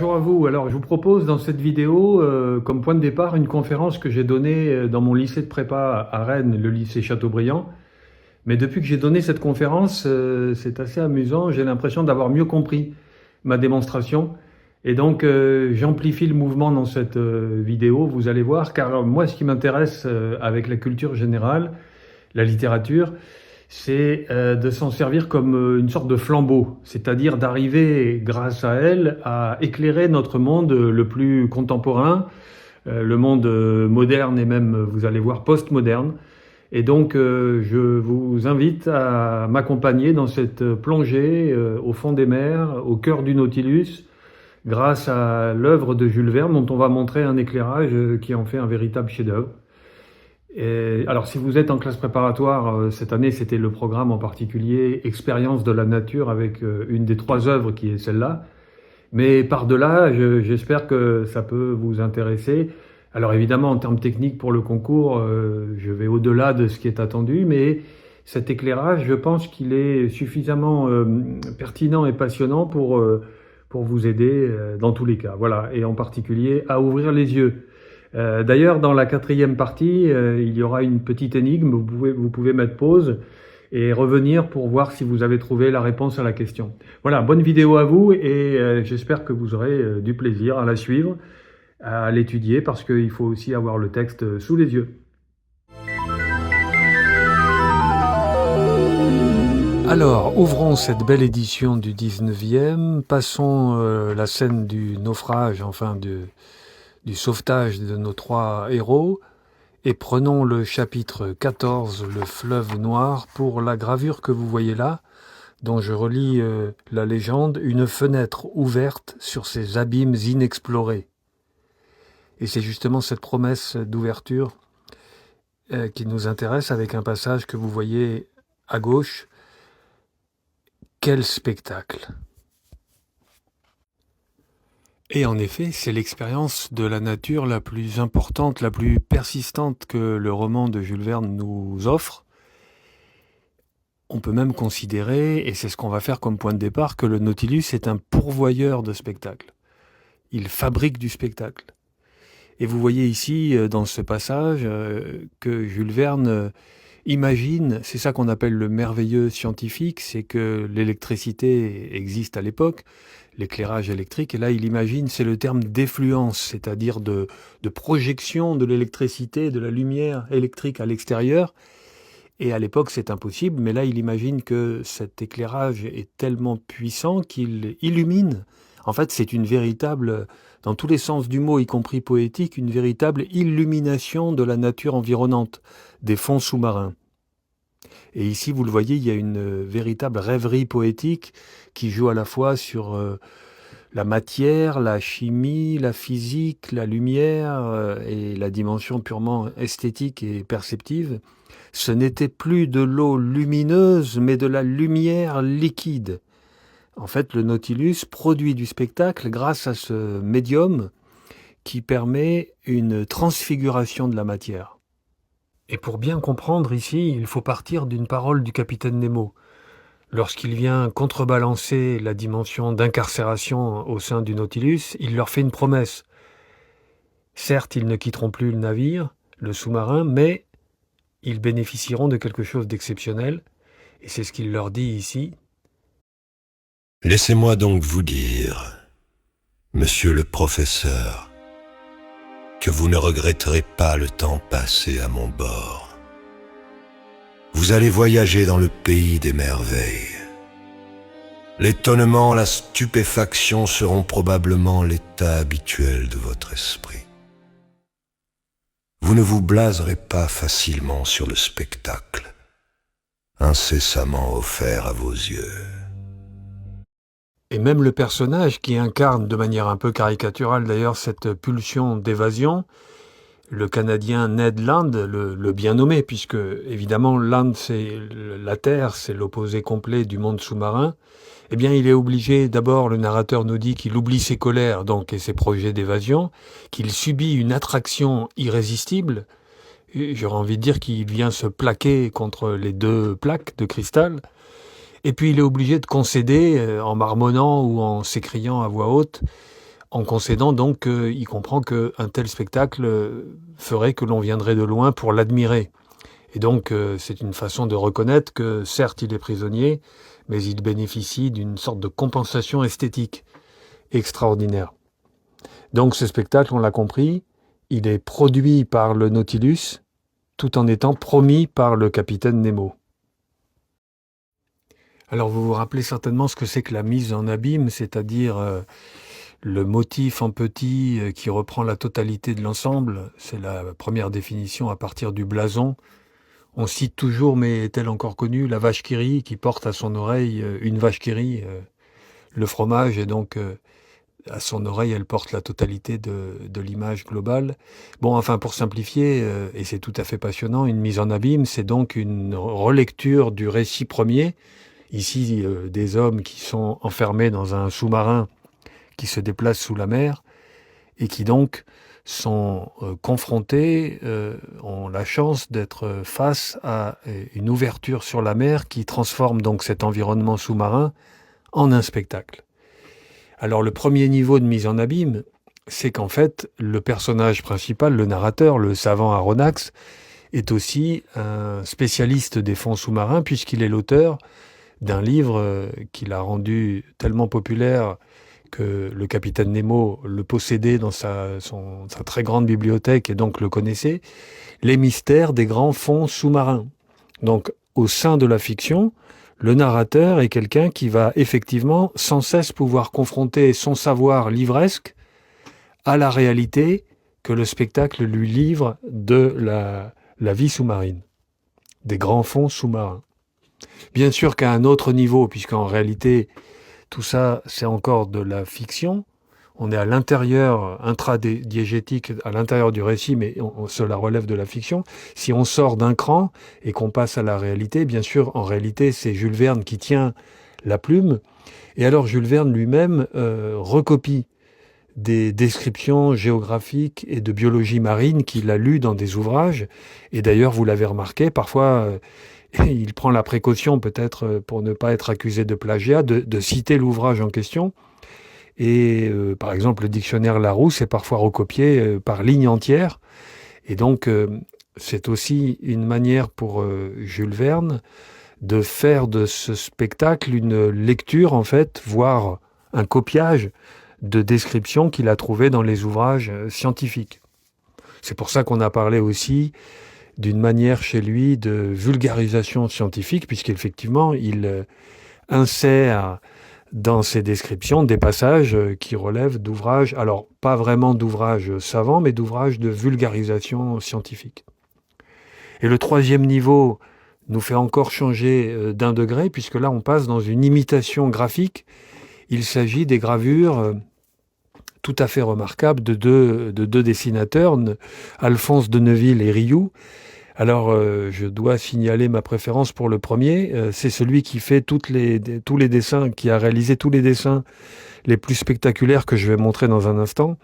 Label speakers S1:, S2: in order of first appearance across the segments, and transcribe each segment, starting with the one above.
S1: bonjour à vous. Alors, je vous propose dans cette vidéo, comme point de départ, une conférence que j'ai donnée dans mon lycée de prépa à Rennes, le lycée Chateaubriand. Mais depuis que j'ai donné cette conférence, c'est assez amusant. J'ai l'impression d'avoir mieux compris ma démonstration. Et donc, j'amplifie le mouvement dans cette vidéo, vous allez voir, car moi, ce qui m'intéresse avec la culture générale, la littérature, c'est de s'en servir comme une sorte de flambeau, c'est-à-dire d'arriver, grâce à elle, à éclairer notre monde le plus contemporain, le monde moderne et même, vous allez voir, post-moderne. Et donc, je vous invite à m'accompagner dans cette plongée au fond des mers, au cœur du Nautilus, grâce à l'œuvre de Jules Verne, dont on va montrer un éclairage qui en fait un véritable chef-d'œuvre. Et alors, si vous êtes en classe préparatoire, cette année, c'était le programme en particulier Expérience de la nature avec une des 3 œuvres qui est celle-là. Mais par-delà, j'espère que ça peut vous intéresser. Alors évidemment, en termes techniques pour le concours, je vais au-delà de ce qui est attendu, mais cet éclairage, je pense qu'il est suffisamment pertinent et passionnant pour vous aider dans tous les cas. Voilà, et en particulier à ouvrir les yeux. D'ailleurs, dans la 4e partie, il y aura une petite énigme. Vous pouvez mettre pause et revenir pour voir si vous avez trouvé la réponse à la question. Voilà, bonne vidéo à vous et j'espère que vous aurez du plaisir à la suivre, à l'étudier, parce qu'il faut aussi avoir le texte sous les yeux. Alors, ouvrons cette belle édition du 19e, passons la scène du naufrage, enfin du sauvetage de nos 3 héros, et prenons le chapitre 14, le fleuve noir, pour la gravure que vous voyez là, dont je relis la légende, une fenêtre ouverte sur ces abîmes inexplorés. Et c'est justement cette promesse d'ouverture qui nous intéresse avec un passage que vous voyez à gauche. Quel spectacle! Et en effet, c'est l'expérience de la nature la plus importante, la plus persistante que le roman de Jules Verne nous offre. On peut même considérer, et c'est ce qu'on va faire comme point de départ, que le Nautilus est un pourvoyeur de spectacle. Il fabrique du spectacle. Et vous voyez ici, dans ce passage, que Jules Verne imagine, c'est ça qu'on appelle le merveilleux scientifique, c'est que l'électricité existe à l'époque, l'éclairage électrique, et là il imagine, c'est le terme d'effluence, c'est-à-dire de projection de l'électricité, de la lumière électrique à l'extérieur, et à l'époque c'est impossible, mais là il imagine que cet éclairage est tellement puissant qu'il illumine. En fait c'est une véritable, dans tous les sens du mot, y compris poétique, une véritable illumination de la nature environnante, des fonds sous-marins. Et ici, vous le voyez, il y a une véritable rêverie poétique qui joue à la fois sur la matière, la chimie, la physique, la lumière et la dimension purement esthétique et perceptive. Ce n'était plus de l'eau lumineuse, mais de la lumière liquide. En fait, le Nautilus produit du spectacle grâce à ce médium qui permet une transfiguration de la matière. Et pour bien comprendre ici, il faut partir d'une parole du capitaine Nemo. Lorsqu'il vient contrebalancer la dimension d'incarcération au sein du Nautilus, il leur fait une promesse. Certes, ils ne quitteront plus le navire, le sous-marin, mais ils bénéficieront de quelque chose d'exceptionnel. Et c'est ce qu'il leur dit ici.
S2: Laissez-moi donc vous dire, monsieur le professeur, que vous ne regretterez pas le temps passé à mon bord. Vous allez voyager dans le pays des merveilles. L'étonnement, la stupéfaction seront probablement l'état habituel de votre esprit. Vous ne vous blaserez pas facilement sur le spectacle, incessamment offert à vos yeux.
S1: Et même le personnage qui incarne de manière un peu caricaturale d'ailleurs cette pulsion d'évasion, le Canadien Ned Land, le bien nommé, puisque évidemment Land c'est la Terre, c'est l'opposé complet du monde sous-marin, eh bien il est obligé, d'abord le narrateur nous dit qu'il oublie ses colères donc et ses projets d'évasion, qu'il subit une attraction irrésistible, et j'aurais envie de dire qu'il vient se plaquer contre les 2 plaques de cristal. Et puis il est obligé de concéder en marmonnant ou en s'écriant à voix haute en concédant donc qu'il comprend qu'un tel spectacle ferait que l'on viendrait de loin pour l'admirer. Et donc c'est une façon de reconnaître que certes il est prisonnier, mais il bénéficie d'une sorte de compensation esthétique extraordinaire. Donc ce spectacle, on l'a compris, il est produit par le Nautilus, tout en étant promis par le capitaine Nemo. Alors vous vous rappelez certainement ce que c'est que la mise en abîme, c'est-à-dire le motif en petit qui reprend la totalité de l'ensemble. C'est la première définition à partir du blason. On cite toujours, mais est-elle encore connue, la vache qui rit, qui porte à son oreille une vache qui rit, le fromage, et donc à son oreille, elle porte la totalité de l'image globale. Bon, enfin, pour simplifier, et c'est tout à fait passionnant, une mise en abîme, c'est donc une relecture du récit premier, ici des hommes qui sont enfermés dans un sous-marin qui se déplace sous la mer, et qui donc sont confrontés, ont la chance d'être face à une ouverture sur la mer qui transforme donc cet environnement sous-marin en un spectacle. Alors le premier niveau de mise en abîme, c'est qu'en fait, le personnage principal, le narrateur, le savant Aronnax, est aussi un spécialiste des fonds sous-marins, puisqu'il est l'auteur d'un livre qu'il a rendu tellement populaire que le capitaine Nemo le possédait dans sa très grande bibliothèque et donc le connaissait, Les mystères des grands fonds sous-marins. Donc au sein de la fiction, le narrateur est quelqu'un qui va effectivement sans cesse pouvoir confronter son savoir livresque à la réalité que le spectacle lui livre de la vie sous-marine, des grands fonds sous-marins. Bien sûr qu'à un autre niveau, puisqu'en réalité, tout ça, c'est encore de la fiction. On est à l'intérieur, intradiégétique, à l'intérieur du récit, mais cela relève de la fiction. Si on sort d'un cran et qu'on passe à la réalité, bien sûr, en réalité, c'est Jules Verne qui tient la plume. Et alors, Jules Verne lui-même recopie des descriptions géographiques et de biologie marine qu'il a lues dans des ouvrages. Et d'ailleurs, vous l'avez remarqué, parfois, il prend la précaution, peut-être pour ne pas être accusé de plagiat, de citer l'ouvrage en question. Et par exemple, le dictionnaire Larousse est parfois recopié par ligne entière. Et donc, c'est aussi une manière pour Jules Verne de faire de ce spectacle une lecture, en fait, voire un copiage de descriptions qu'il a trouvées dans les ouvrages scientifiques. C'est pour ça qu'on a parlé aussi d'une manière chez lui de vulgarisation scientifique, puisqu'effectivement, il insère dans ses descriptions des passages qui relèvent d'ouvrages, alors pas vraiment d'ouvrages savants, mais d'ouvrages de vulgarisation scientifique. Et le troisième niveau nous fait encore changer d'un degré, puisque là on passe dans une imitation graphique. Il s'agit des gravures tout à fait remarquables de deux dessinateurs, Alphonse de Neuville et Rioux. Alors, je dois signaler ma préférence pour le premier. C'est celui qui fait tous les dessins, qui a réalisé tous les dessins les plus spectaculaires que je vais montrer dans un instant.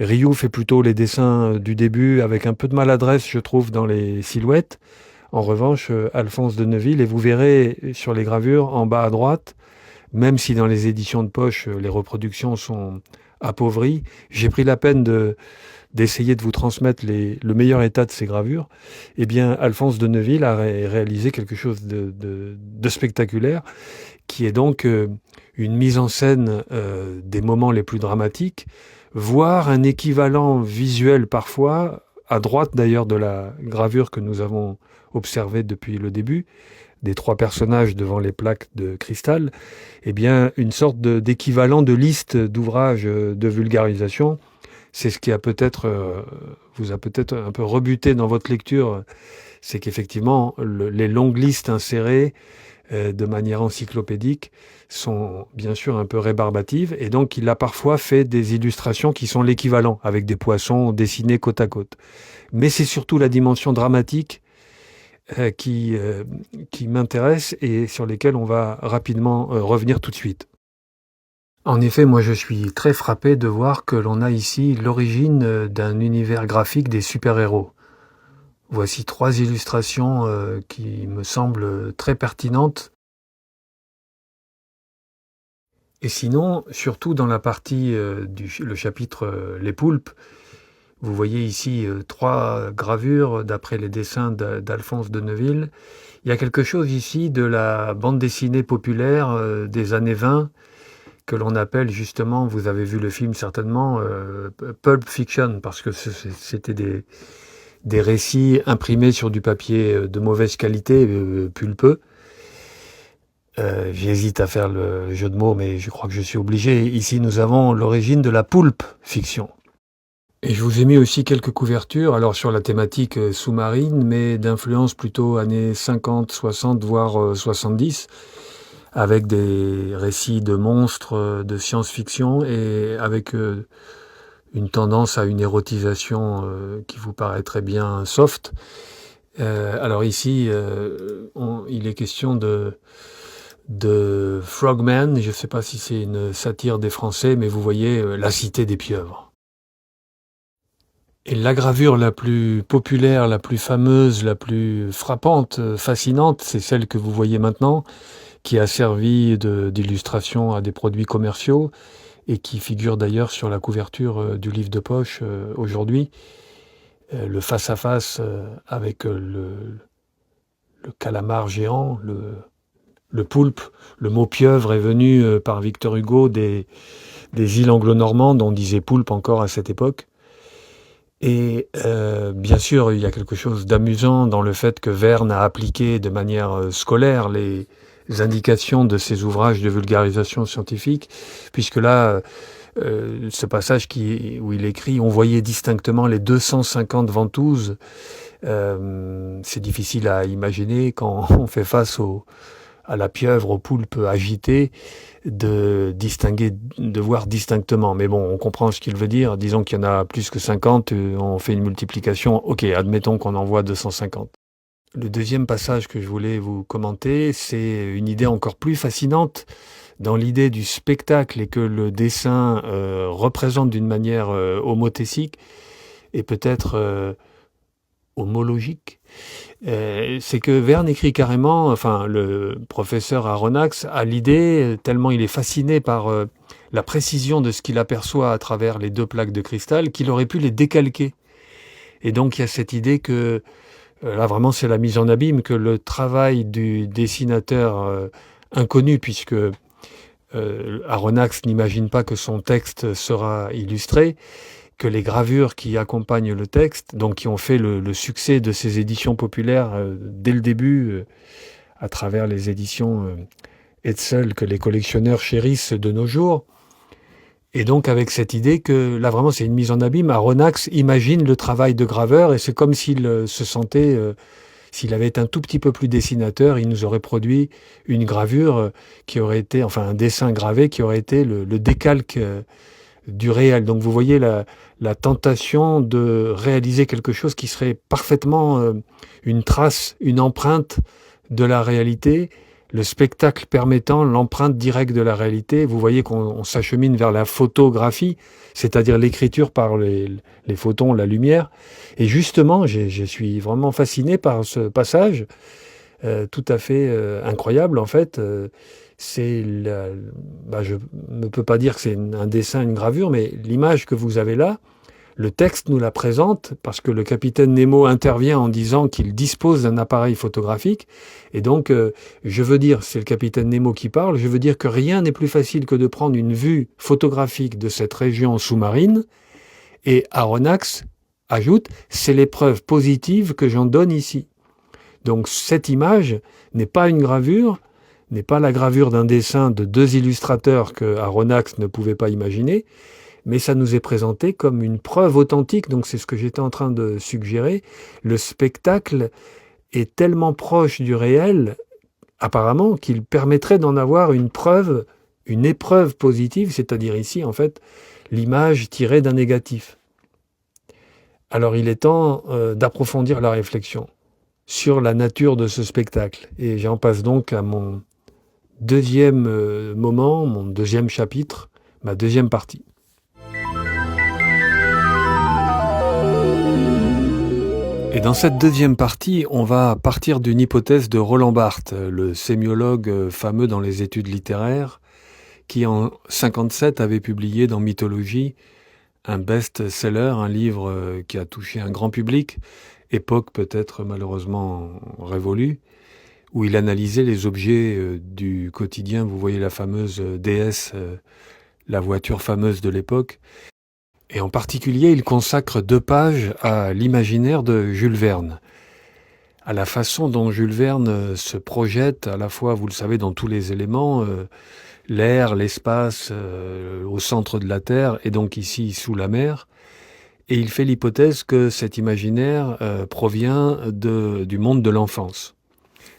S1: Rioux fait plutôt les dessins du début avec un peu de maladresse, je trouve, dans les silhouettes. En revanche, Alphonse de Neuville, et vous verrez sur les gravures en bas à droite, même si dans les éditions de poche, les reproductions sont appauvries, j'ai pris la peine d'essayer de vous transmettre le meilleur état de ces gravures. Eh bien, Alphonse de Neuville a réalisé quelque chose de spectaculaire, qui est donc une mise en scène des moments les plus dramatiques, voire un équivalent visuel parfois, à droite d'ailleurs de la gravure que nous avons observée depuis le début, des trois personnages devant les plaques de cristal, eh bien, une sorte d'équivalent de liste d'ouvrages de vulgarisation. C'est ce qui a vous a peut-être un peu rebuté dans votre lecture, c'est qu'effectivement, les longues listes insérées de manière encyclopédique sont bien sûr un peu rébarbatives, et donc il a parfois fait des illustrations qui sont l'équivalent, avec des poissons dessinés côte à côte. Mais c'est surtout la dimension dramatique qui m'intéresse et sur lesquelles on va rapidement revenir tout de suite. En effet, moi je suis très frappé de voir que l'on a ici l'origine d'un univers graphique des super-héros. Voici trois illustrations qui me semblent très pertinentes. Et sinon, surtout dans la partie le chapitre Les poulpes, vous voyez ici 3 gravures d'après les dessins d'Alphonse de Neuville. Il y a quelque chose ici de la bande dessinée populaire des années 20 que l'on appelle justement, vous avez vu le film certainement, Pulp Fiction, parce que c'était des récits imprimés sur du papier de mauvaise qualité, pulpeux. J'hésite à faire le jeu de mots, mais je crois que je suis obligé. Ici, nous avons l'origine de la pulp fiction. Et je vous ai mis aussi quelques couvertures, alors sur la thématique sous-marine, mais d'influence plutôt années 50, 60, voire 70, avec des récits de monstres, de science-fiction, et avec une tendance à une érotisation qui vous paraîtrait bien soft. Alors ici, il est question de Frogman, je ne sais pas si c'est une satire des Français, mais vous voyez la cité des pieuvres. Et la gravure la plus populaire, la plus fameuse, la plus frappante, fascinante, c'est celle que vous voyez maintenant, qui a servi d'illustration à des produits commerciaux et qui figure d'ailleurs sur la couverture du livre de poche aujourd'hui. Le face-à-face avec le calamar géant, le poulpe. Le mot pieuvre est venu par Victor Hugo des îles anglo-normandes, on disait poulpe encore à cette époque. Et bien sûr, il y a quelque chose d'amusant dans le fait que Verne a appliqué de manière scolaire les indications de ses ouvrages de vulgarisation scientifique, puisque là, ce passage où il écrit « On voyait distinctement les 250 ventouses », c'est difficile à imaginer quand on fait face à la pieuvre, au poulpe agité, de voir distinctement. Mais bon, on comprend ce qu'il veut dire. Disons qu'il y en a plus que 50, on fait une multiplication. Ok, admettons qu'on en voit 250. Le deuxième passage que je voulais vous commenter, c'est une idée encore plus fascinante dans l'idée du spectacle et que le dessin représente d'une manière homothésique et peut-être homologique. C'est que Verne écrit carrément, enfin le professeur Aronnax a l'idée, tellement il est fasciné par la précision de ce qu'il aperçoit à travers les 2 plaques de cristal, qu'il aurait pu les décalquer. Et donc il y a cette idée que, là vraiment c'est la mise en abîme, que le travail du dessinateur inconnu, puisque Aronnax n'imagine pas que son texte sera illustré, que les gravures qui accompagnent le texte, donc qui ont fait le succès de ces éditions populaires dès le début, à travers les éditions Hetzel que les collectionneurs chérissent de nos jours. Et donc avec cette idée que, là vraiment c'est une mise en abîme, Aronnax imagine le travail de graveur et c'est comme s'il se sentait, s'il avait été un tout petit peu plus dessinateur, il nous aurait produit une gravure qui aurait été, enfin un dessin gravé qui aurait été le décalque du réel. Donc vous voyez la tentation de réaliser quelque chose qui serait parfaitement une trace, une empreinte de la réalité, le spectacle permettant l'empreinte directe de la réalité. Vous voyez qu'on s'achemine vers la photographie, c'est-à-dire l'écriture par les photons, la lumière. Et justement, je suis vraiment fasciné par ce passage tout à fait incroyable en fait. Je ne peux pas dire que c'est un dessin, une gravure, mais l'image que vous avez là, le texte nous la présente parce que le capitaine Nemo intervient en disant qu'il dispose d'un appareil photographique. Et donc, je veux dire, c'est le capitaine Nemo qui parle, je veux dire que rien n'est plus facile que de prendre une vue photographique de cette région sous-marine. Et Aronnax ajoute, c'est les preuves positives que j'en donne ici. Donc cette image n'est pas une gravure, n'est pas la gravure d'un dessin de 2 illustrateurs que Aronnax ne pouvait pas imaginer, mais ça nous est présenté comme une preuve authentique, donc c'est ce que j'étais en train de suggérer. Le spectacle est tellement proche du réel, apparemment, qu'il permettrait d'en avoir une preuve, une épreuve positive, c'est-à-dire ici, en fait, l'image tirée d'un négatif. Alors il est temps d'approfondir la réflexion sur la nature de ce spectacle. Et j'en passe donc à mon deuxième moment, mon deuxième chapitre, ma deuxième partie. Et dans cette deuxième partie, on va partir d'une hypothèse de Roland Barthes, le sémiologue fameux dans les études littéraires, qui en 57 avait publié dans Mythologie un best-seller, un livre qui a touché un grand public, époque peut-être malheureusement révolue, où il analysait les objets du quotidien. Vous voyez la fameuse DS, la voiture fameuse de l'époque. Et en particulier, il consacre 2 pages à l'imaginaire de Jules Verne, à la façon dont Jules Verne se projette, à la fois, vous le savez, dans tous les éléments, l'air, l'espace, au centre de la Terre, et donc ici sous la mer. Et il fait l'hypothèse que cet imaginaire provient du monde de l'enfance.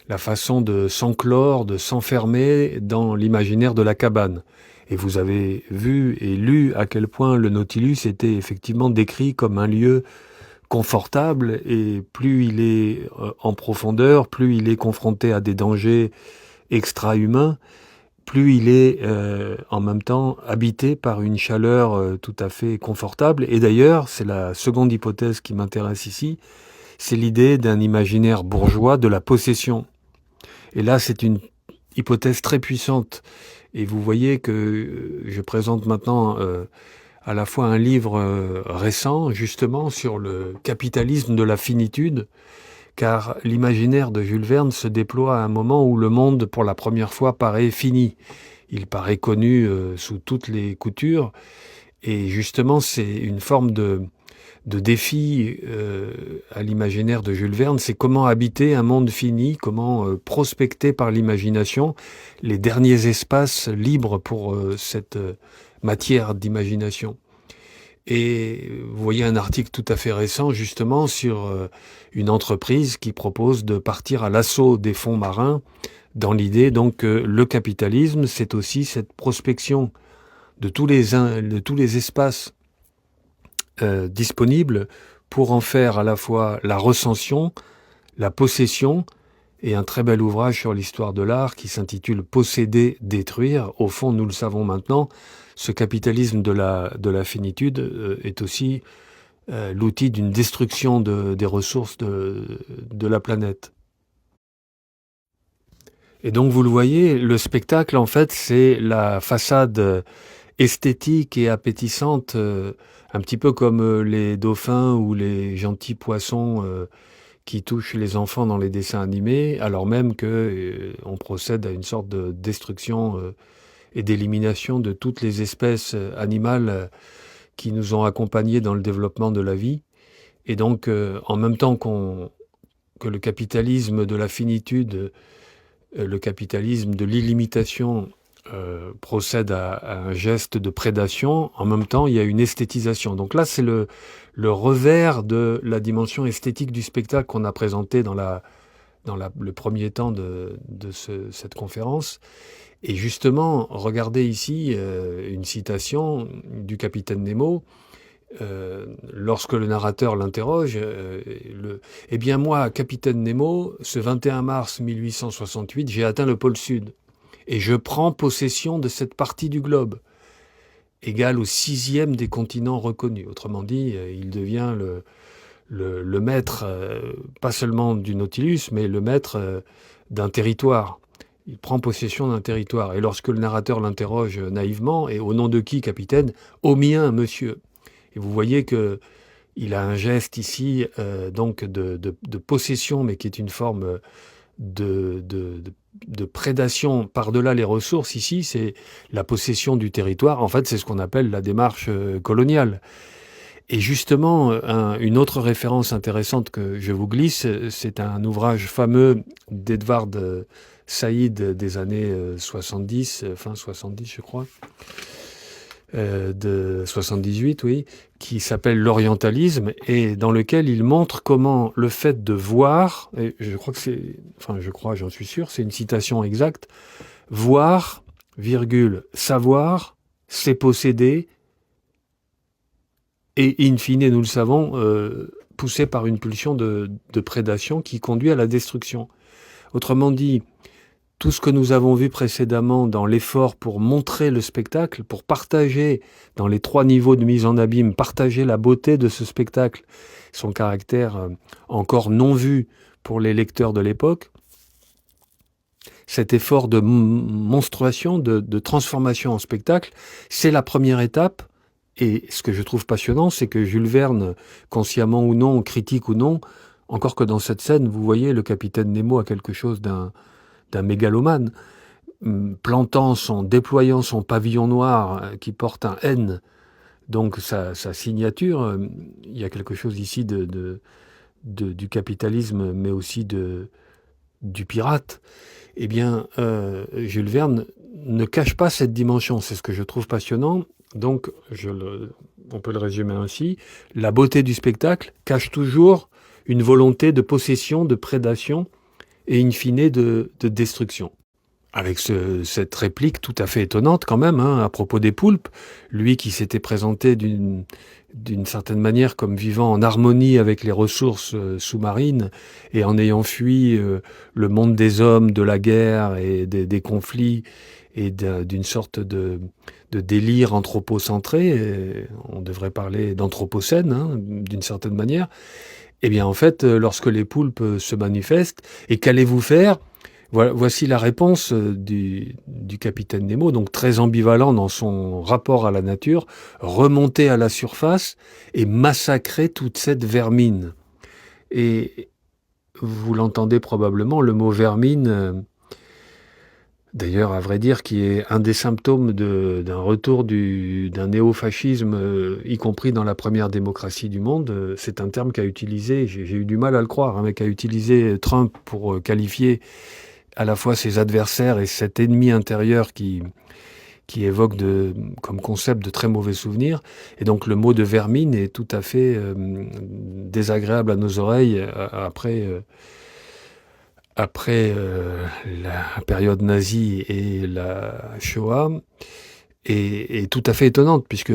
S1: La façon de s'enclore, de s'enfermer dans l'imaginaire de la cabane. Et vous avez vu et lu à quel point le Nautilus était effectivement décrit comme un lieu confortable, et plus il est en profondeur, plus il est confronté à des dangers extra-humains, plus il est en même temps habité par une chaleur tout à fait confortable. Et d'ailleurs, c'est la seconde hypothèse qui m'intéresse ici, c'est l'idée d'un imaginaire bourgeois de la possession. Et là, c'est une hypothèse très puissante. Et vous voyez que je présente maintenant à la fois un livre récent, justement, sur le capitalisme de la finitude, car l'imaginaire de Jules Verne se déploie à un moment où le monde, pour la première fois, paraît fini. Il paraît connu sous toutes les coutures, et justement, c'est une forme de défi à l'imaginaire de Jules Verne, c'est comment habiter un monde fini, comment prospecter par l'imagination les derniers espaces libres pour cette matière d'imagination. Et vous voyez un article tout à fait récent justement sur une entreprise qui propose de partir à l'assaut des fonds marins, dans l'idée donc que le capitalisme, c'est aussi cette prospection de tous les espaces disponibles pour en faire à la fois la recension, la possession, et un très bel ouvrage sur l'histoire de l'art qui s'intitule « Posséder, détruire ». Au fond, nous le savons maintenant, ce capitalisme de la finitude est aussi l'outil d'une destruction des ressources de la planète. Et donc, vous le voyez, le spectacle, en fait, c'est la façade esthétique et appétissante, un petit peu comme les dauphins ou les gentils poissons qui touchent les enfants dans les dessins animés, alors même que on procède à une sorte de destruction et d'élimination de toutes les espèces animales qui nous ont accompagnés dans le développement de la vie. Et donc, en même temps que le capitalisme de la finitude, le capitalisme de l'illimitation procède à un geste de prédation, en même temps, il y a une esthétisation. Donc là, c'est le revers de la dimension esthétique du spectacle qu'on a présenté dans le premier temps de cette conférence. Et justement, regardez ici une citation du capitaine Nemo. Lorsque le narrateur l'interroge, eh bien moi, capitaine Nemo, ce 21 mars 1868, j'ai atteint le pôle Sud et je prends possession de cette partie du globe, égale au 6e des continents reconnus. Autrement dit, il devient le maître, pas seulement du Nautilus, mais le maître d'un territoire. Il prend possession d'un territoire. Et lorsque le narrateur l'interroge naïvement, et au nom de qui, capitaine? Au mien, monsieur. Et vous voyez que il a un geste ici donc de possession, mais qui est une forme de prédation par-delà les ressources. Ici, c'est la possession du territoire. En fait, c'est ce qu'on appelle la démarche coloniale. Et justement, une autre référence intéressante que je vous glisse, c'est un ouvrage fameux d'Edward Said des années 70, fin 70 je crois, de 78, oui, qui s'appelle l'orientalisme, et dans lequel il montre comment le fait de voir, et je crois que c'est, enfin je crois, j'en suis sûr, c'est une citation exacte, voir, virgule, savoir, c'est posséder, et in fine, nous le savons, poussé par une pulsion de prédation qui conduit à la destruction. Autrement dit, tout ce que nous avons vu précédemment dans l'effort pour montrer le spectacle, pour partager dans les 3 niveaux de mise en abîme, partager la beauté de ce spectacle, son caractère encore non vu pour les lecteurs de l'époque, cet effort de monstruation, de transformation en spectacle, c'est la première étape. Et ce que je trouve passionnant, c'est que Jules Verne, consciemment ou non, critique ou non, encore que dans cette scène, vous voyez, le capitaine Nemo a quelque chose d'un mégalomane, déployant son pavillon noir qui porte un N, donc sa signature, il y a quelque chose ici du capitalisme, mais aussi du pirate. Eh bien, Jules Verne ne cache pas cette dimension. C'est ce que je trouve passionnant. Donc, on peut le résumer ainsi. La beauté du spectacle cache toujours une volonté de possession, de prédation et in fine de destruction. Avec cette réplique tout à fait étonnante quand même, à propos des poulpes, lui qui s'était présenté d'une certaine manière comme vivant en harmonie avec les ressources sous-marines et en ayant fui le monde des hommes, de la guerre et des conflits et d'une sorte de délire anthropocentré, on devrait parler d'anthropocène d'une certaine manière. Eh bien en fait, lorsque les poulpes se manifestent, et qu'allez-vous faire ? Voici la réponse du capitaine Nemo, donc très ambivalent dans son rapport à la nature, remonter à la surface et massacrer toute cette vermine. Et vous l'entendez probablement, le mot vermine, d'ailleurs à vrai dire, qui est un des symptômes d'un retour d'un néofascisme, y compris dans la première démocratie du monde. C'est un terme qu'a utilisé, j'ai eu du mal à le croire, mais qu'a utilisé Trump pour qualifier à la fois ses adversaires et cet ennemi intérieur qui évoque comme concept de très mauvais souvenirs. Et donc le mot de vermine est tout à fait désagréable à nos oreilles après la période nazie et la Shoah. Et tout à fait étonnante, puisque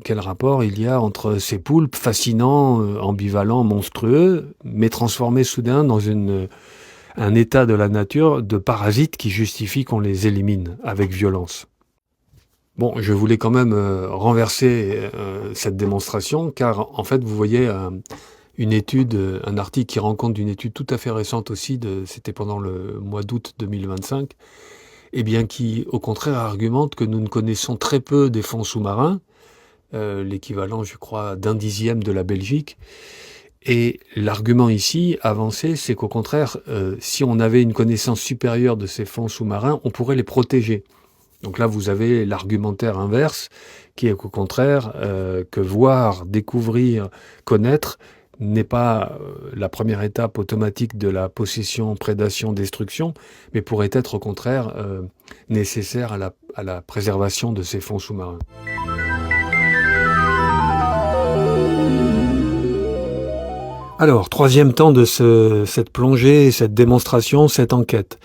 S1: quel rapport il y a entre ces poulpes fascinants, ambivalents, monstrueux, mais transformés soudain dans un état de la nature de parasites qui justifie qu'on les élimine avec violence. Bon, je voulais quand même renverser cette démonstration, car en fait, vous voyez une étude, un article qui rend compte d'une étude tout à fait récente aussi, c'était pendant le mois d'août 2025, et bien qui, au contraire, argumente que nous ne connaissons très peu des fonds sous-marins, l'équivalent, je crois, d'1/10 de la Belgique. Et l'argument ici, avancé, c'est qu'au contraire, si on avait une connaissance supérieure de ces fonds sous-marins, on pourrait les protéger. Donc là, vous avez l'argumentaire inverse, qui est qu'au contraire, que voir, découvrir, connaître, n'est pas la première étape automatique de la possession, prédation, destruction, mais pourrait être au contraire nécessaire à la préservation de ces fonds sous-marins. Alors, troisième temps de cette plongée, cette démonstration, cette enquête.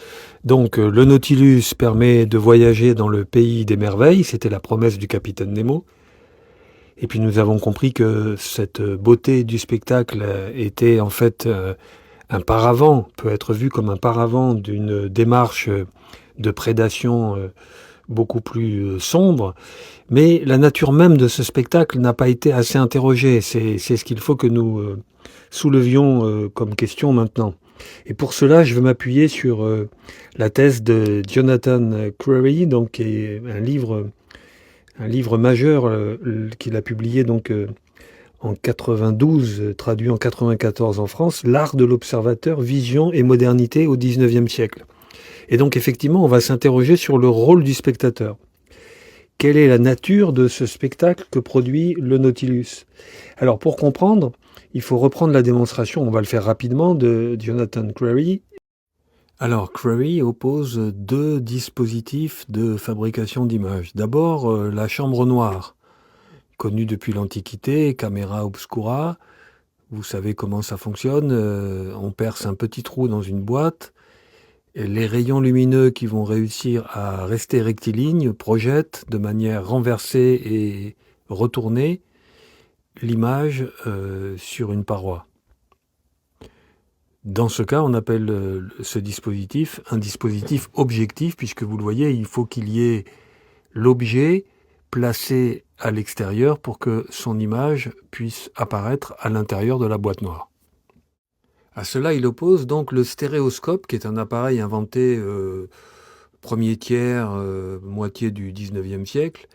S1: Donc, le Nautilus permet de voyager dans le pays des merveilles, c'était la promesse du capitaine Nemo. Et puis nous avons compris que cette beauté du spectacle était en fait un paravent, peut être vu comme un paravent d'une démarche de prédation beaucoup plus sombre. Mais la nature même de ce spectacle n'a pas été assez interrogée. C'est ce qu'il faut que nous soulevions comme question maintenant. Et pour cela, je vais m'appuyer sur la thèse de Jonathan Crary, donc qui est un livre majeur qu'il a publié donc en 92, traduit en 94 en France, L'art de l'observateur, vision et modernité au XIXe siècle. Et donc effectivement, on va s'interroger sur le rôle du spectateur. Quelle est la nature de ce spectacle que produit le Nautilus ? Alors pour comprendre, il faut reprendre la démonstration, on va le faire rapidement, de Jonathan Crary. Alors Crary oppose deux dispositifs de fabrication d'images. D'abord la chambre noire, connue depuis l'Antiquité, camera obscura. Vous savez comment ça fonctionne, on perce un petit trou dans une boîte, et les rayons lumineux qui vont réussir à rester rectilignes projettent de manière renversée et retournée l'image sur une paroi. Dans ce cas, on appelle ce dispositif un dispositif objectif, puisque vous le voyez, il faut qu'il y ait l'objet placé à l'extérieur pour que son image puisse apparaître à l'intérieur de la boîte noire. À cela, il oppose donc le stéréoscope, qui est un appareil inventé premier tiers, moitié du 19e siècle,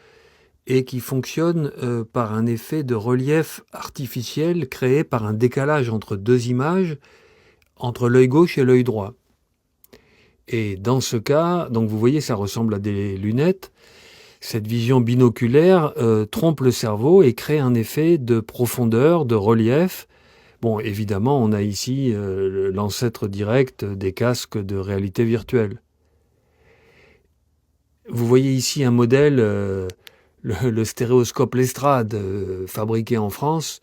S1: et qui fonctionne par un effet de relief artificiel créé par un décalage entre deux images, entre l'œil gauche et l'œil droit. Et dans ce cas, donc vous voyez, ça ressemble à des lunettes. Cette vision binoculaire trompe le cerveau et crée un effet de profondeur, de relief. Bon, évidemment, on a ici l'ancêtre direct des casques de réalité virtuelle. Vous voyez ici un modèle, le stéréoscope Lestrade, fabriqué en France,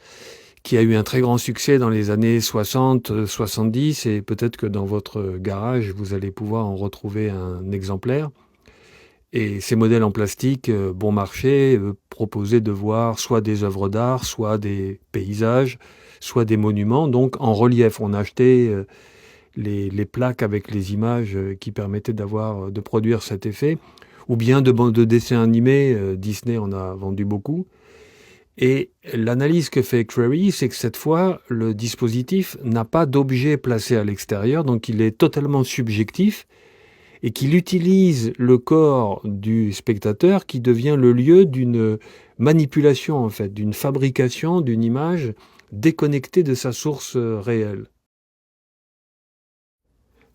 S1: qui a eu un très grand succès dans les années 60-70, et peut-être que dans votre garage, vous allez pouvoir en retrouver un exemplaire. Et ces modèles en plastique, bon marché, proposaient de voir soit des œuvres d'art, soit des paysages, soit des monuments, donc en relief. On achetait les plaques avec les images qui permettaient de produire cet effet, ou bien de dessins animés, Disney en a vendu beaucoup. Et l'analyse que fait Crary, c'est que cette fois, le dispositif n'a pas d'objet placé à l'extérieur, donc il est totalement subjectif, et qu'il utilise le corps du spectateur qui devient le lieu d'une manipulation, en fait, d'une fabrication d'une image déconnectée de sa source réelle.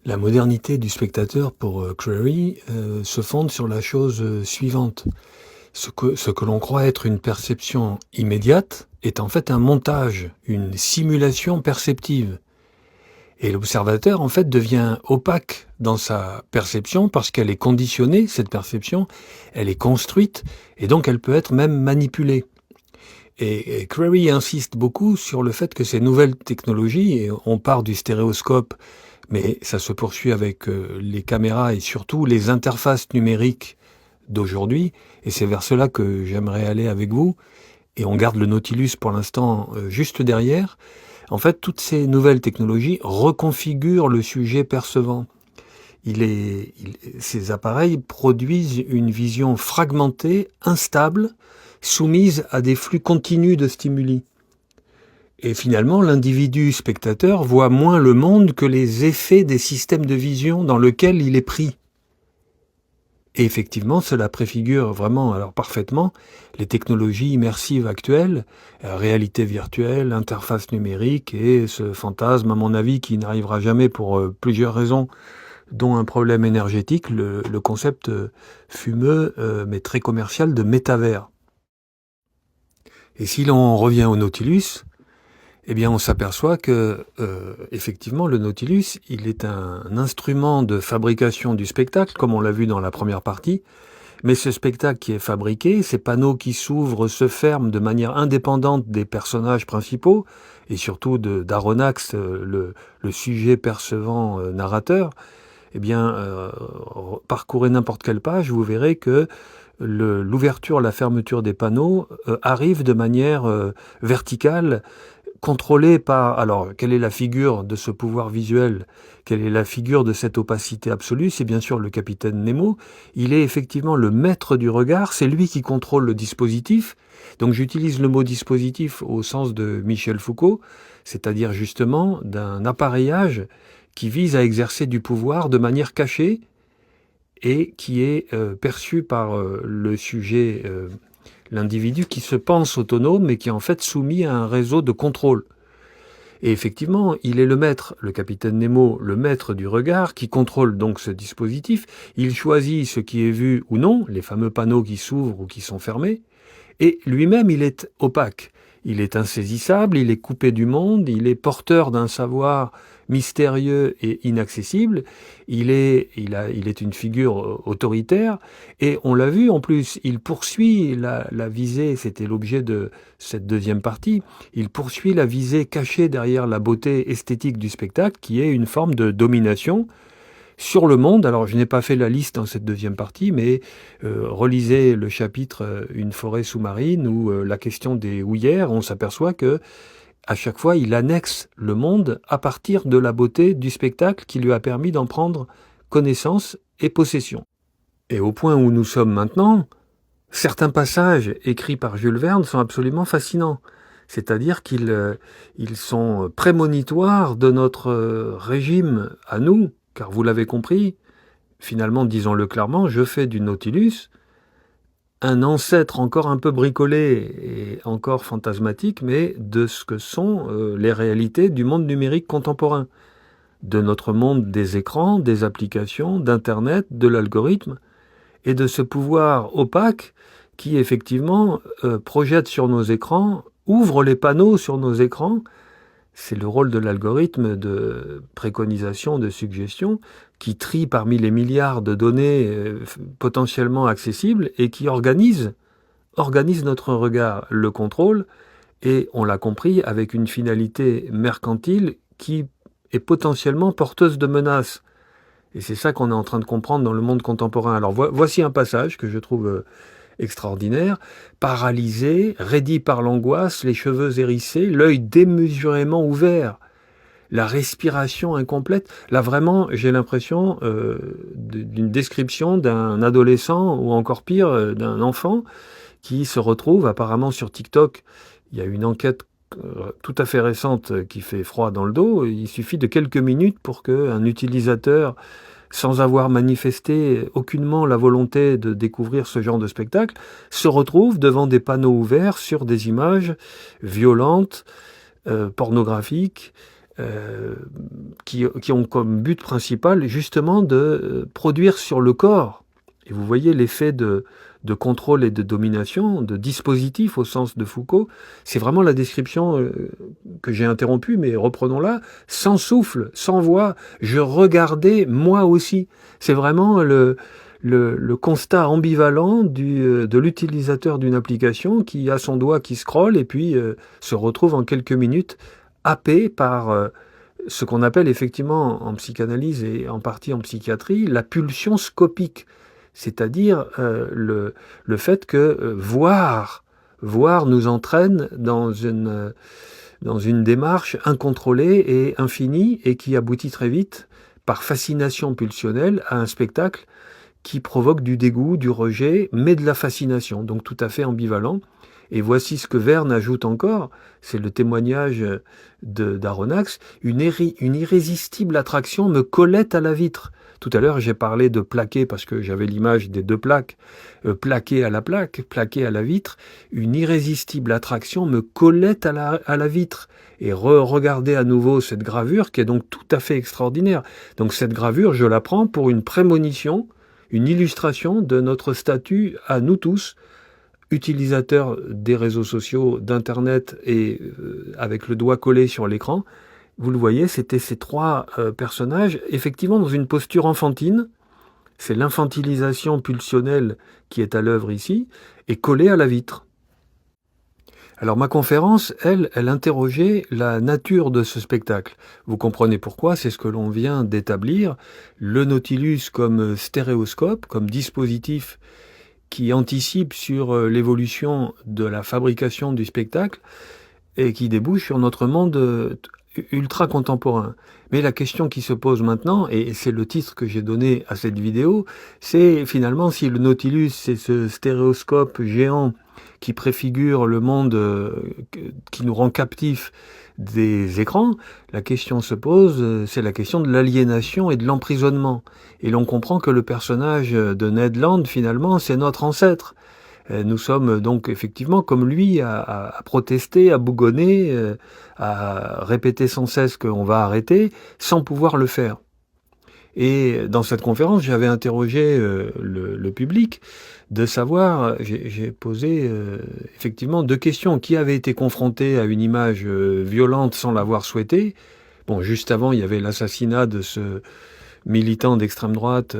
S1: La modernité du spectateur pour Crary se fonde sur la chose suivante. Ce que l'on croit être une perception immédiate est en fait un montage, une simulation perceptive. Et l'observateur, en fait, devient opaque dans sa perception parce qu'elle est conditionnée, cette perception, elle est construite, et donc elle peut être même manipulée. Et Crary insiste beaucoup sur le fait que ces nouvelles technologies, et on part du stéréoscope, mais ça se poursuit avec les caméras et surtout les interfaces numériques d'aujourd'hui, et c'est vers cela que j'aimerais aller avec vous, et on garde le Nautilus pour l'instant juste derrière. En fait, toutes ces nouvelles technologies reconfigurent le sujet percevant. Ces appareils produisent une vision fragmentée, instable, soumise à des flux continus de stimuli. Et finalement, l'individu spectateur voit moins le monde que les effets des systèmes de vision dans lesquels il est pris. Et effectivement, cela préfigure vraiment, alors parfaitement, les technologies immersives actuelles, réalité virtuelle, interface numérique, et ce fantasme, à mon avis, qui n'arrivera jamais pour plusieurs raisons, dont un problème énergétique, le concept fumeux, mais très commercial, de métavers. Et si l'on revient au Nautilus, eh bien, on s'aperçoit que, effectivement, le Nautilus, il est un instrument de fabrication du spectacle, comme on l'a vu dans la première partie. Mais ce spectacle qui est fabriqué, ces panneaux qui s'ouvrent, se ferment de manière indépendante des personnages principaux, et surtout d'Aronnax, le sujet percevant narrateur, eh bien, parcourez n'importe quelle page, vous verrez que l'ouverture, la fermeture des panneaux arrive de manière verticale, contrôlé par... Alors, quelle est la figure de ce pouvoir visuel? Quelle est la figure de cette opacité absolue? C'est bien sûr le capitaine Nemo. Il est effectivement le maître du regard, c'est lui qui contrôle le dispositif. Donc j'utilise le mot dispositif au sens de Michel Foucault, c'est-à-dire justement d'un appareillage qui vise à exercer du pouvoir de manière cachée et qui est perçu par le sujet... l'individu qui se pense autonome mais qui est en fait soumis à un réseau de contrôle. Et effectivement, il est le maître, le capitaine Nemo, le maître du regard, qui contrôle donc ce dispositif. Il choisit ce qui est vu ou non, les fameux panneaux qui s'ouvrent ou qui sont fermés, et lui-même, il est opaque. Il est insaisissable, il est coupé du monde, il est porteur d'un savoir mystérieux et inaccessible, il est une figure autoritaire, et on l'a vu en plus, il poursuit la visée, c'était l'objet de cette deuxième partie, il poursuit la visée cachée derrière la beauté esthétique du spectacle, qui est une forme de domination sur le monde. Alors je n'ai pas fait la liste dans cette deuxième partie, mais relisez le chapitre Une forêt sous-marine ou la question des houillères, on s'aperçoit que à chaque fois, il annexe le monde à partir de la beauté du spectacle qui lui a permis d'en prendre connaissance et possession. Et au point où nous sommes maintenant, certains passages écrits par Jules Verne sont absolument fascinants. C'est-à-dire qu'ils sont prémonitoires de notre régime à nous, car vous l'avez compris, finalement, disons-le clairement, je fais du Nautilus un ancêtre encore un peu bricolé et encore fantasmatique, mais de ce que sont les réalités du monde numérique contemporain, de notre monde des écrans, des applications, d'Internet, de l'algorithme, et de ce pouvoir opaque qui, effectivement, projette sur nos écrans, ouvre les panneaux sur nos écrans. C'est le rôle de l'algorithme de préconisation, de suggestion, qui trie parmi les milliards de données potentiellement accessibles et qui organise notre regard, le contrôle, et on l'a compris, avec une finalité mercantile qui est potentiellement porteuse de menaces. Et c'est ça qu'on est en train de comprendre dans le monde contemporain. Alors voici un passage que je trouve extraordinaire. Paralysé, raidi par l'angoisse, les cheveux hérissés, l'œil démesurément ouvert, la respiration incomplète. Là vraiment, j'ai l'impression d'une description d'un adolescent ou encore pire, d'un enfant qui se retrouve apparemment sur TikTok. Il y a une enquête tout à fait récente qui fait froid dans le dos. Il suffit de quelques minutes pour qu'un utilisateur, sans avoir manifesté aucunement la volonté de découvrir ce genre de spectacle, se retrouve devant des panneaux ouverts sur des images violentes, pornographiques, qui ont comme but principal justement de produire sur le corps. Et vous voyez l'effet de contrôle et de domination, de dispositif au sens de Foucault. C'est vraiment la description que j'ai interrompue, mais reprenons-la. Sans souffle, sans voix, je regardais moi aussi. C'est vraiment le constat ambivalent de l'utilisateur d'une application qui a son doigt qui scrolle et puis se retrouve en quelques minutes happé par ce qu'on appelle effectivement en psychanalyse et en partie en psychiatrie la pulsion scopique. C'est-à-dire le fait que voir nous entraîne dans une démarche incontrôlée et infinie et qui aboutit très vite, par fascination pulsionnelle, à un spectacle qui provoque du dégoût, du rejet, mais de la fascination, donc tout à fait ambivalent. Et voici ce que Verne ajoute encore, c'est le témoignage d'Aronnax, une irrésistible attraction me collait à la vitre. Tout à l'heure, j'ai parlé de plaquer, parce que j'avais l'image des deux plaques, plaqué à la plaque, plaqué à la vitre. Une irrésistible attraction me collait à la vitre. Et regarder à nouveau cette gravure, qui est donc tout à fait extraordinaire. Donc cette gravure, je la prends pour une prémonition, une illustration de notre statut à nous tous, utilisateurs des réseaux sociaux, d'Internet et avec le doigt collé sur l'écran. Vous le voyez, c'était ces trois personnages, effectivement dans une posture enfantine. C'est l'infantilisation pulsionnelle qui est à l'œuvre ici, et collée à la vitre. Alors ma conférence, elle interrogeait la nature de ce spectacle. Vous comprenez pourquoi, c'est ce que l'on vient d'établir. Le Nautilus comme stéréoscope, comme dispositif qui anticipe sur l'évolution de la fabrication du spectacle et qui débouche sur notre monde ultra contemporain. Mais la question qui se pose maintenant, et c'est le titre que j'ai donné à cette vidéo, c'est finalement si le Nautilus, c'est ce stéréoscope géant qui préfigure le monde qui nous rend captifs des écrans, la question se pose, c'est la question de l'aliénation et de l'emprisonnement. Et l'on comprend que le personnage de Ned Land, finalement, c'est notre ancêtre. Nous sommes donc effectivement comme lui à protester, à bougonner, à répéter sans cesse qu'on va arrêter, sans pouvoir le faire. Et dans cette conférence, j'avais interrogé le public de savoir, j'ai posé effectivement deux questions. Qui avait été confronté à une image violente sans l'avoir souhaité? Bon, juste avant, il y avait l'assassinat de ce militant d'extrême droite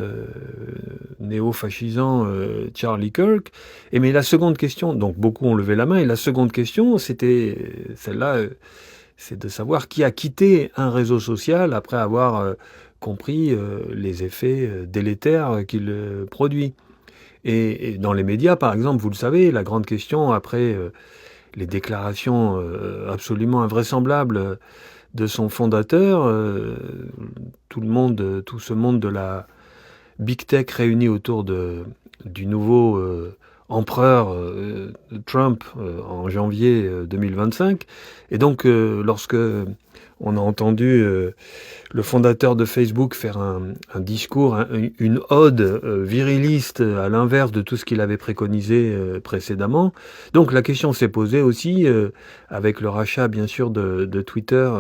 S1: néo-fascisant Charlie Kirk. Mais la seconde question, donc beaucoup ont levé la main, et la seconde question, c'était celle-là, c'est de savoir qui a quitté un réseau social après avoir compris les effets délétères qu'il produit. Et dans les médias, par exemple, vous le savez, la grande question après les déclarations absolument invraisemblables de son fondateur, tout ce monde de la Big Tech réuni autour du nouveau empereur Trump en janvier 2025. Et donc, lorsque on a entendu le fondateur de Facebook faire un discours, une ode viriliste à l'inverse de tout ce qu'il avait préconisé précédemment. Donc la question s'est posée aussi, avec le rachat bien sûr de Twitter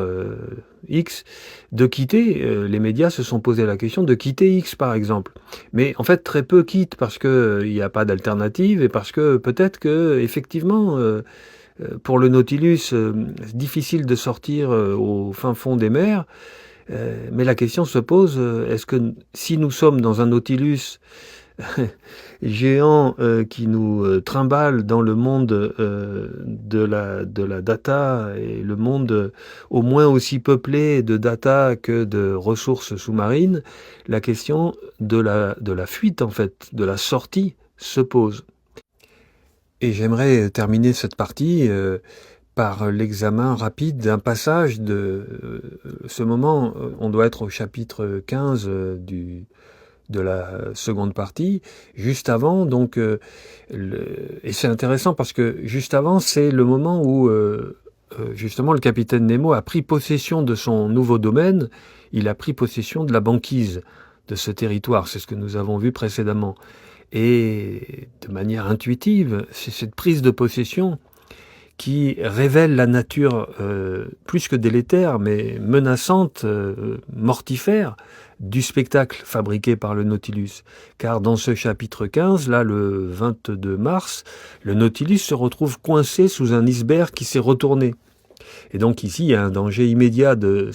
S1: X, de quitter. Les médias se sont posé la question de quitter X par exemple. Mais en fait très peu quittent parce que il n'y a pas d'alternative et parce que peut-être que effectivement pour le Nautilus, c'est difficile de sortir au fin fond des mers. Mais la question se pose, est-ce que si nous sommes dans un Nautilus géant qui nous trimballe dans le monde de la data et le monde au moins aussi peuplé de data que de ressources sous-marines, la question de la fuite en fait, de la sortie se pose. Et j'aimerais terminer cette partie par l'examen rapide d'un passage de ce moment. On doit être au chapitre 15 de la seconde partie, juste avant. Donc, et c'est intéressant parce que juste avant, c'est le moment où justement le capitaine Nemo a pris possession de son nouveau domaine. Il a pris possession de la banquise de ce territoire. C'est ce que nous avons vu précédemment. Et de manière intuitive, c'est cette prise de possession qui révèle la nature plus que délétère, mais menaçante, mortifère, du spectacle fabriqué par le Nautilus. Car dans ce chapitre 15, là, le 22 mars, le Nautilus se retrouve coincé sous un iceberg qui s'est retourné. Et donc ici, il y a un danger immédiat de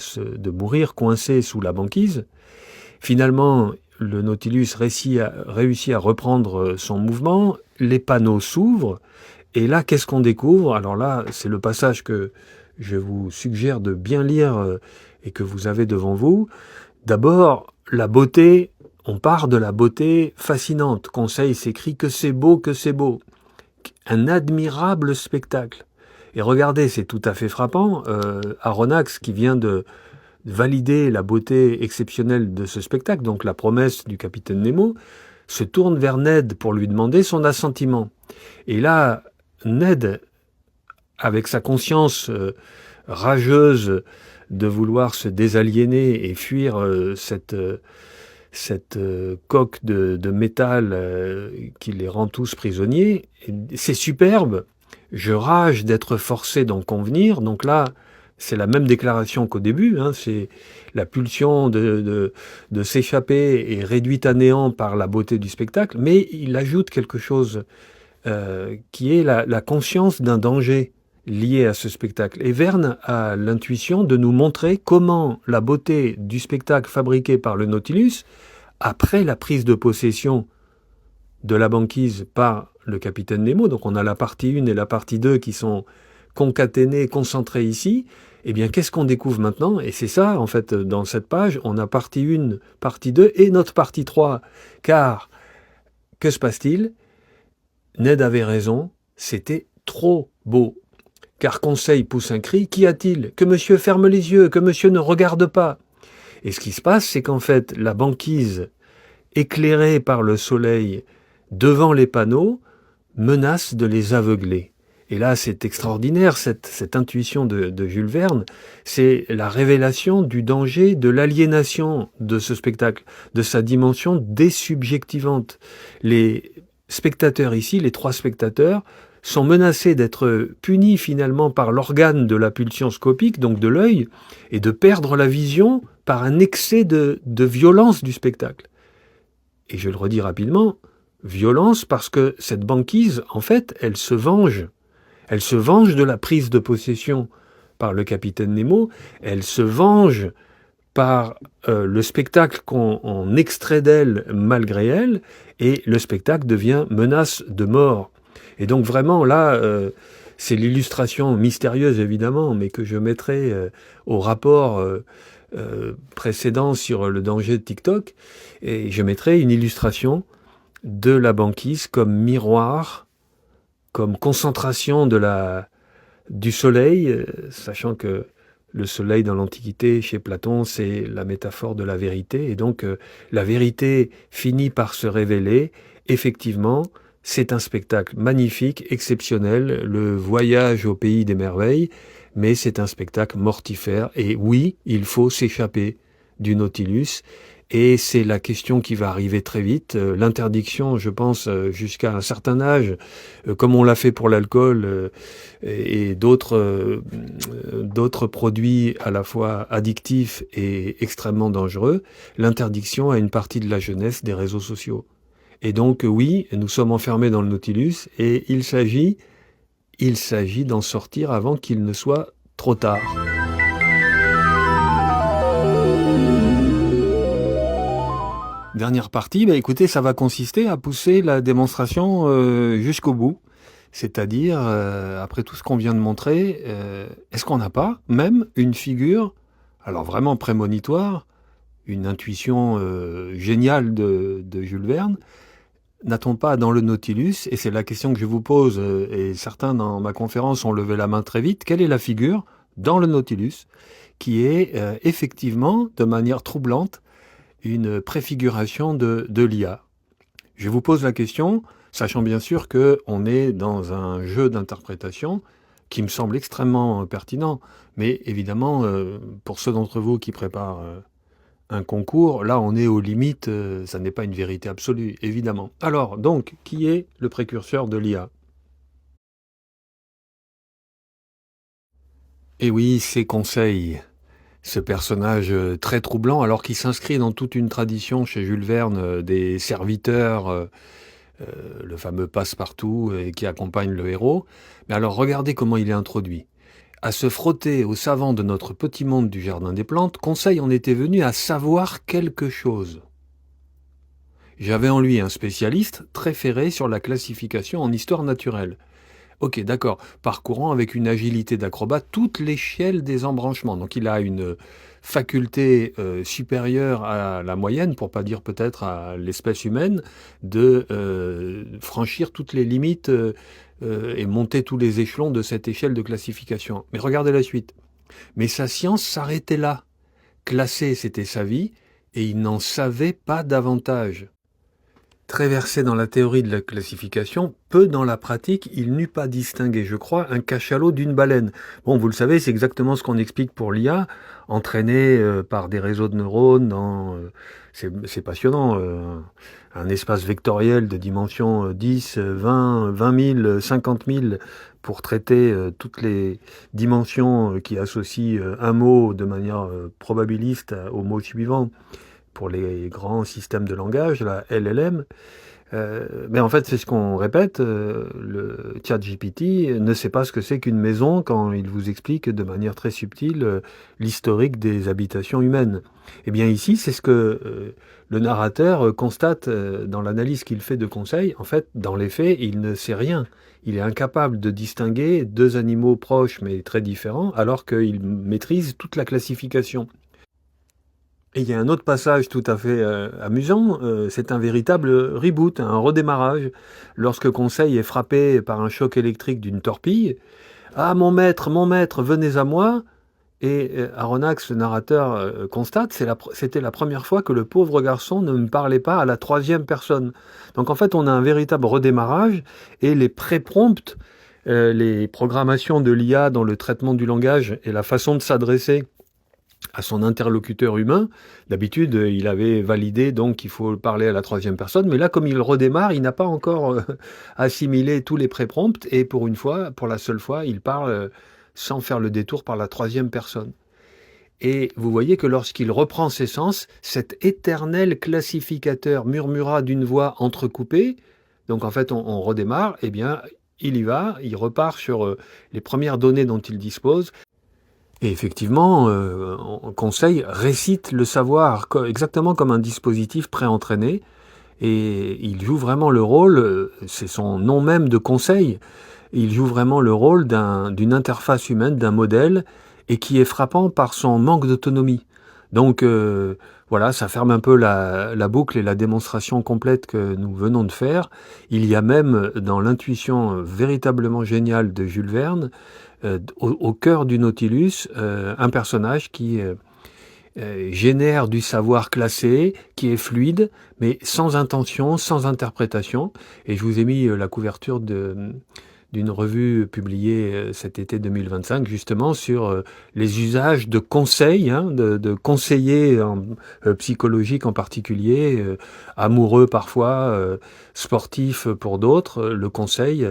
S1: mourir coincé sous la banquise. Finalement, le Nautilus réussit à reprendre son mouvement, les panneaux s'ouvrent, et là, qu'est-ce qu'on découvre? Alors là, c'est le passage que je vous suggère de bien lire et que vous avez devant vous. D'abord, la beauté, on part de la beauté fascinante. Conseil s'écrit que c'est beau, que c'est beau. Un admirable spectacle. Et regardez, c'est tout à fait frappant, Aronnax qui vient de valider la beauté exceptionnelle de ce spectacle, donc la promesse du capitaine Nemo, se tourne vers Ned pour lui demander son assentiment. Et là, Ned, avec sa conscience rageuse de vouloir se désaliéner et fuir cette coque de métal qui les rend tous prisonniers, c'est superbe. Je rage d'être forcé d'en convenir. Donc là, c'est la même déclaration qu'au début, hein, c'est la pulsion de s'échapper est réduite à néant par la beauté du spectacle, mais il ajoute quelque chose qui est la conscience d'un danger lié à ce spectacle. Et Verne a l'intuition de nous montrer comment la beauté du spectacle fabriqué par le Nautilus, après la prise de possession de la banquise par le capitaine Nemo, donc on a la partie 1 et la partie 2 qui sont concaténées, concentrées ici, eh bien qu'est-ce qu'on découvre maintenant? Et c'est ça, en fait, dans cette page, on a partie 1, partie 2 et notre partie 3. Car, que se passe-t-il? Ned avait raison, c'était trop beau. Car Conseil pousse un cri, qu'y a-t-il? Que monsieur ferme les yeux, que monsieur ne regarde pas. Et ce qui se passe, c'est qu'en fait, la banquise, éclairée par le soleil devant les panneaux, menace de les aveugler. Et là, c'est extraordinaire, cette intuition de Jules Verne, c'est la révélation du danger de l'aliénation de ce spectacle, de sa dimension désubjectivante. Les spectateurs ici, les 3 spectateurs, sont menacés d'être punis finalement par l'organe de la pulsion scopique, donc de l'œil, et de perdre la vision par un excès de violence du spectacle. Et je le redis rapidement, violence parce que cette banquise, en fait, elle se venge. Elle se venge de la prise de possession par le capitaine Nemo, elle se venge par le spectacle qu'on extrait d'elle malgré elle, et le spectacle devient menace de mort. Et donc vraiment là, c'est l'illustration mystérieuse évidemment, mais que je mettrai au rapport précédent sur le danger de TikTok, et je mettrai une illustration de la banquise comme miroir, comme concentration du soleil, sachant que le soleil dans l'Antiquité, chez Platon, c'est la métaphore de la vérité, et donc la vérité finit par se révéler, effectivement, C'est un spectacle magnifique, exceptionnel, le voyage au pays des merveilles, mais c'est un spectacle mortifère. Et oui, il faut s'échapper du Nautilus. Et c'est la question qui va arriver très vite. L'interdiction, je pense, jusqu'à un certain âge, comme on l'a fait pour l'alcool et d'autres produits à la fois addictifs et extrêmement dangereux, l'interdiction à une partie de la jeunesse des réseaux sociaux. Et donc oui, nous sommes enfermés dans le Nautilus et il s'agit d'en sortir avant qu'il ne soit trop tard. Dernière partie, écoutez, ça va consister à pousser la démonstration jusqu'au bout. C'est-à-dire, après tout ce qu'on vient de montrer, est-ce qu'on n'a pas même une figure, alors vraiment prémonitoire, une intuition géniale de Jules Verne? N'a-t-on pas dans le Nautilus, et c'est la question que je vous pose, et certains dans ma conférence ont levé la main très vite, quelle est la figure dans le Nautilus qui est effectivement, de manière troublante, une préfiguration de l'IA? Je vous pose la question, sachant bien sûr qu'on est dans un jeu d'interprétation qui me semble extrêmement pertinent, mais évidemment, pour ceux d'entre vous qui préparent un concours, là on est aux limites, ça n'est pas une vérité absolue, évidemment. Alors, donc, qui est le précurseur de l'IA? Eh oui, c'est Conseil, ce personnage très troublant, alors qu'il s'inscrit dans toute une tradition chez Jules Verne des serviteurs, le fameux passe-partout qui accompagne le héros. Mais alors, regardez comment il est introduit. À se frotter aux savants de notre petit monde du jardin des plantes, Conseil en était venu à savoir quelque chose. J'avais en lui un spécialiste très ferré sur la classification en histoire naturelle. Ok, d'accord, parcourant avec une agilité d'acrobate toute l'échelle des embranchements. Donc il a une faculté supérieure à la moyenne, pour pas dire peut-être à l'espèce humaine, de franchir toutes les limites et monter tous les échelons de cette échelle de classification. Mais regardez la suite. Mais sa science s'arrêtait là. Classer, c'était sa vie, et il n'en savait pas davantage. Très versé dans la théorie de la classification, peu dans la pratique, il n'eût pas distingué, je crois, un cachalot d'une baleine. Bon, vous le savez, c'est exactement ce qu'on explique pour l'IA, entraîné par des réseaux de neurones c'est passionnant, un espace vectoriel de dimension 10, 20, 20 000, 50 000 pour traiter toutes les dimensions qui associent un mot de manière probabiliste au mot suivant. Pour les grands systèmes de langage, la LLM. Mais en fait, c'est ce qu'on répète, le ChatGPT ne sait pas ce que c'est qu'une maison quand il vous explique de manière très subtile l'historique des habitations humaines. Eh bien ici, c'est ce que le narrateur constate dans l'analyse qu'il fait de Conseil. En fait, dans les faits, il ne sait rien. Il est incapable de distinguer deux animaux proches mais très différents, alors qu'il maîtrise toute la classification. Et il y a un autre passage tout à fait amusant, c'est un véritable reboot, un redémarrage. Lorsque Conseil est frappé par un choc électrique d'une torpille, « Ah, mon maître, venez à moi !» Et Aronnax, le narrateur, constate, c'était la première fois que le pauvre garçon ne me parlait pas à la troisième personne. Donc en fait, on a un véritable redémarrage, et les pré-prompts, les programmations de l'IA dans le traitement du langage et la façon de s'adresser à son interlocuteur humain. D'habitude, il avait validé donc qu'il faut parler à la troisième personne, mais là, comme il redémarre, il n'a pas encore assimilé tous les pré-prompts, et pour la seule fois, il parle sans faire le détour par la troisième personne. Et vous voyez que lorsqu'il reprend ses sens, cet éternel classificateur murmura d'une voix entrecoupée, donc en fait on redémarre, eh bien il y va, il repart sur les premières données dont il dispose. Et effectivement, Conseil récite le savoir exactement comme un dispositif préentraîné, et il joue vraiment le rôle, c'est son nom même de Conseil, il joue vraiment le rôle d'une interface humaine, d'un modèle, et qui est frappant par son manque d'autonomie. Donc voilà, ça ferme un peu la boucle et la démonstration complète que nous venons de faire. Il y a même dans l'intuition véritablement géniale de Jules Verne, au cœur du Nautilus, un personnage qui génère du savoir classé, qui est fluide, mais sans intention, sans interprétation. Et je vous ai mis la couverture d'une revue publiée cet été 2025, justement, sur les usages de conseils, de conseillers psychologiques en particulier, amoureux parfois, sportifs pour d'autres, le conseil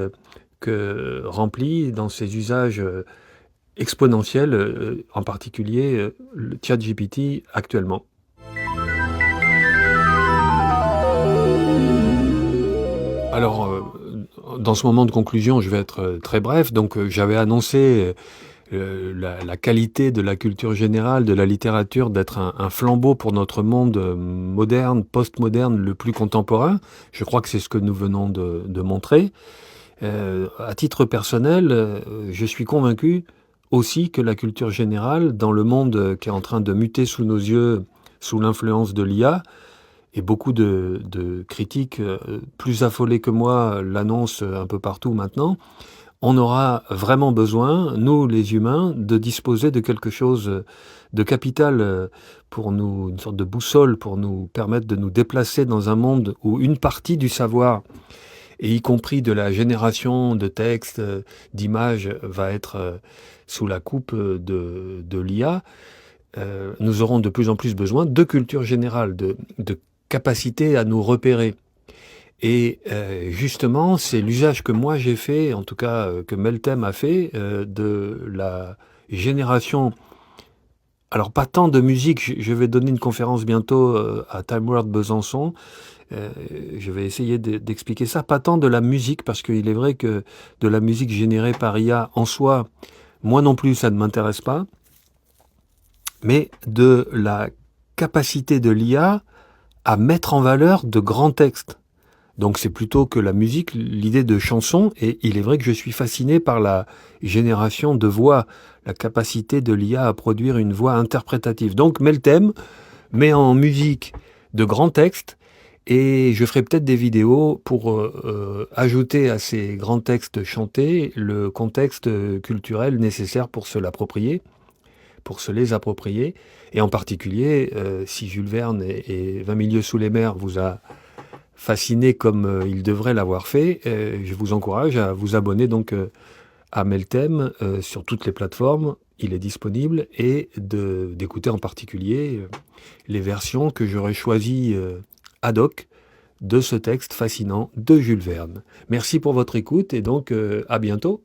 S1: que remplit dans ses usages exponentielle, en particulier le ChatGPT actuellement. Alors, dans ce moment de conclusion, je vais être très bref. Donc, j'avais annoncé la qualité de la culture générale, de la littérature, d'être un flambeau pour notre monde moderne, post-moderne, le plus contemporain. Je crois que c'est ce que nous venons de montrer. À titre personnel, je suis convaincu aussi que la culture générale, dans le monde qui est en train de muter sous nos yeux, sous l'influence de l'IA, et beaucoup de critiques plus affolés que moi l'annoncent un peu partout maintenant, on aura vraiment besoin, nous les humains, de disposer de quelque chose de capital pour nous, une sorte de boussole pour nous permettre de nous déplacer dans un monde où une partie du savoir, et y compris de la génération de textes, d'images, va être sous la coupe de l'IA, nous aurons de plus en plus besoin de culture générale, de capacité à nous repérer. Et justement, c'est l'usage que moi j'ai fait, en tout cas que Meltem a fait, de la génération. Alors pas tant de musique, je vais donner une conférence bientôt à Time World Besançon. Je vais essayer d'expliquer ça. Pas tant de la musique, parce qu'il est vrai que de la musique générée par IA en soi, moi non plus, ça ne m'intéresse pas. Mais de la capacité de l'IA à mettre en valeur de grands textes. Donc c'est plutôt que la musique, l'idée de chanson, et il est vrai que je suis fasciné par la génération de voix, la capacité de l'IA à produire une voix interprétative. Donc Meltem met en musique de grands textes, et je ferai peut-être des vidéos pour ajouter à ces grands textes chantés le contexte culturel nécessaire pour se l'approprier, pour se les approprier. Et en particulier, si Jules Verne et 20 milieux sous les mers vous a fasciné comme il devrait l'avoir fait, je vous encourage à vous abonner donc à Meltem sur toutes les plateformes. Il est disponible, et d'écouter en particulier les versions que j'aurais choisies ad hoc de ce texte fascinant de Jules Verne. Merci pour votre écoute, et donc à bientôt.